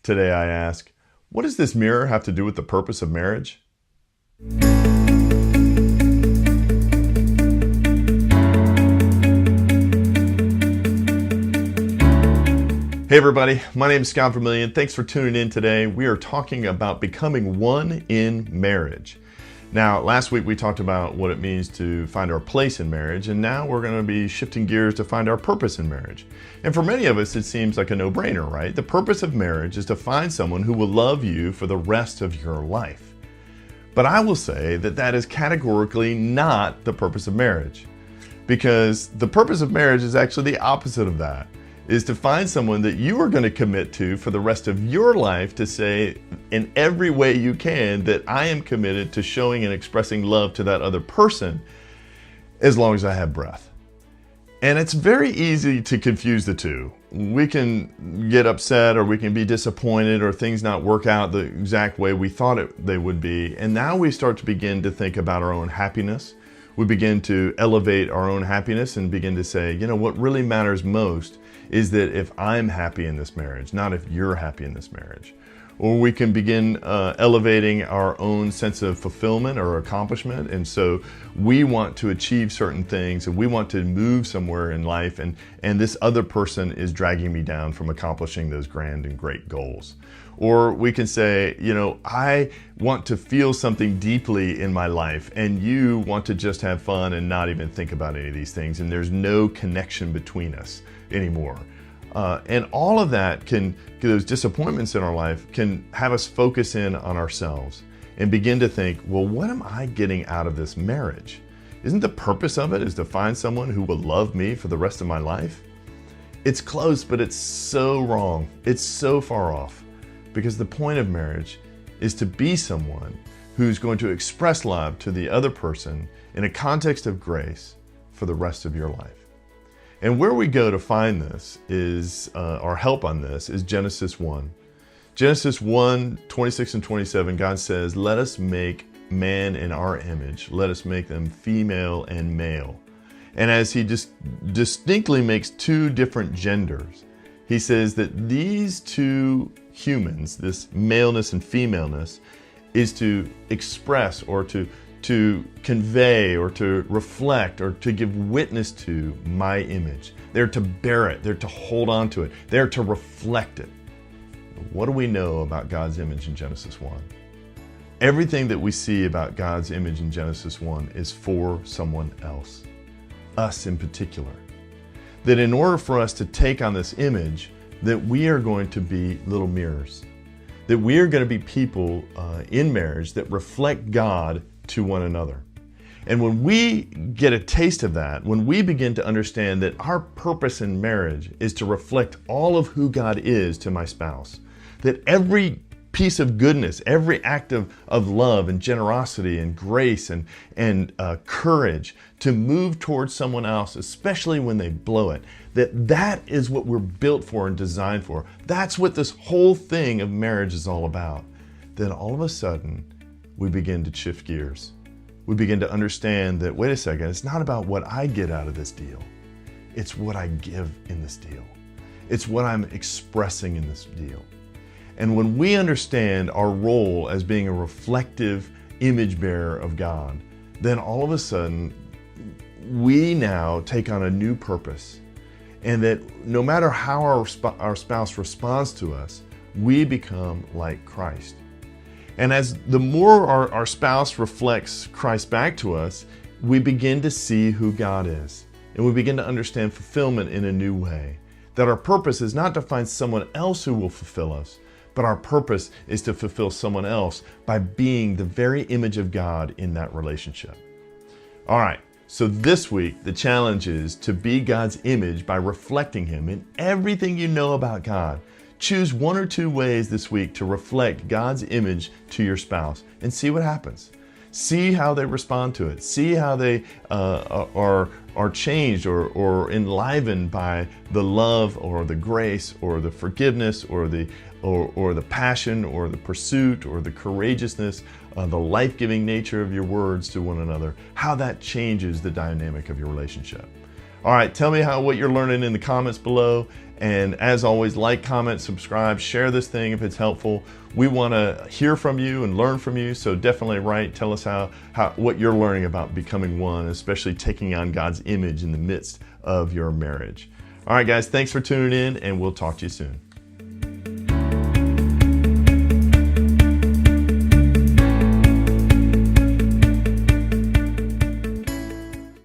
Today I ask, what does this mirror have to do with the purpose of marriage? Hey everybody, my name is Scott Vermillion. Thanks for tuning in today. We are talking about becoming one in marriage. Now, last week we talked about what it means to find our place in marriage, and now we're going to be shifting gears to find our purpose in marriage. And for many of us, it seems like a no-brainer, right? The purpose of marriage is to find someone who will love you for the rest of your life. But I will say that that is categorically not the purpose of marriage, because the purpose of marriage is actually the opposite of that. Is to find someone that you are going to commit to for the rest of your life, to say in every way you can that I am committed to showing and expressing love to that other person as long as I have breath. And it's very easy to confuse the two. We can get upset, or we can be disappointed, or things not work out the exact way we thought they would be. And now we start to begin to think about our own happiness. We begin to elevate our own happiness and begin to say, you know, what really matters most is that if I'm happy in this marriage, not if you're happy in this marriage. Or we can begin elevating our own sense of fulfillment or accomplishment. And so we want to achieve certain things, and we want to move somewhere in life, and this other person is dragging me down from accomplishing those grand and great goals. Or we can say, you know, I want to feel something deeply in my life, and you want to just have fun and not even think about any of these things, and there's no connection between us anymore. And all of that those disappointments in our life can have us focus in on ourselves and begin to think, well, what am I getting out of this marriage? Isn't the purpose of it is to find someone who will love me for the rest of my life? It's close, but it's so wrong. It's so far off, because the point of marriage is to be someone who's going to express love to the other person in a context of grace for the rest of your life. And where we go to find this is, our help on this is Genesis 1. Genesis 1, 26 and 27, God says, let us make man in our image. Let us make them female and male. And as he just distinctly makes two different genders, he says that these two humans, this maleness and femaleness, is to express or to convey or to reflect or to give witness to my image. They're to bear it. They're to hold on to it. They're to reflect it. What do we know about God's image in Genesis 1? Everything that we see about God's image in Genesis 1 is for someone else, us in particular. That in order for us to take on this image, that we are going to be little mirrors. That we are going to be people in marriage that reflect God to one another. And when we get a taste of that, when we begin to understand that our purpose in marriage is to reflect all of who God is to my spouse, that every piece of goodness, every act of love and generosity and grace and courage to move towards someone else, especially when they blow it, that is what we're built for and designed for. That's what this whole thing of marriage is all about. Then all of a sudden, we begin to shift gears. We begin to understand that, wait a second, it's not about what I get out of this deal. It's what I give in this deal. It's what I'm expressing in this deal. And when we understand our role as being a reflective image bearer of God, then all of a sudden, we now take on a new purpose. And that no matter how our spouse responds to us, we become like Christ. And as the more our spouse reflects Christ back to us, we begin to see who God is. And we begin to understand fulfillment in a new way. That our purpose is not to find someone else who will fulfill us, but our purpose is to fulfill someone else by being the very image of God in that relationship. All right, so this week, the challenge is to be God's image by reflecting Him in everything you know about God. Choose one or two ways this week to reflect God's image to your spouse and see what happens. See how they respond to it. See how they are changed or enlivened by the love or the grace or the forgiveness or the passion or the pursuit or the courageousness, the life-giving nature of your words to one another. How that changes the dynamic of your relationship. All right, tell me what you're learning in the comments below, And as always, like, comment, subscribe, share this thing if it's helpful. We want to hear from you and learn from you, so definitely write. Tell us what you're learning about becoming one, especially taking on God's image in the midst of your marriage. All right, guys, thanks for tuning in, and we'll talk to you soon.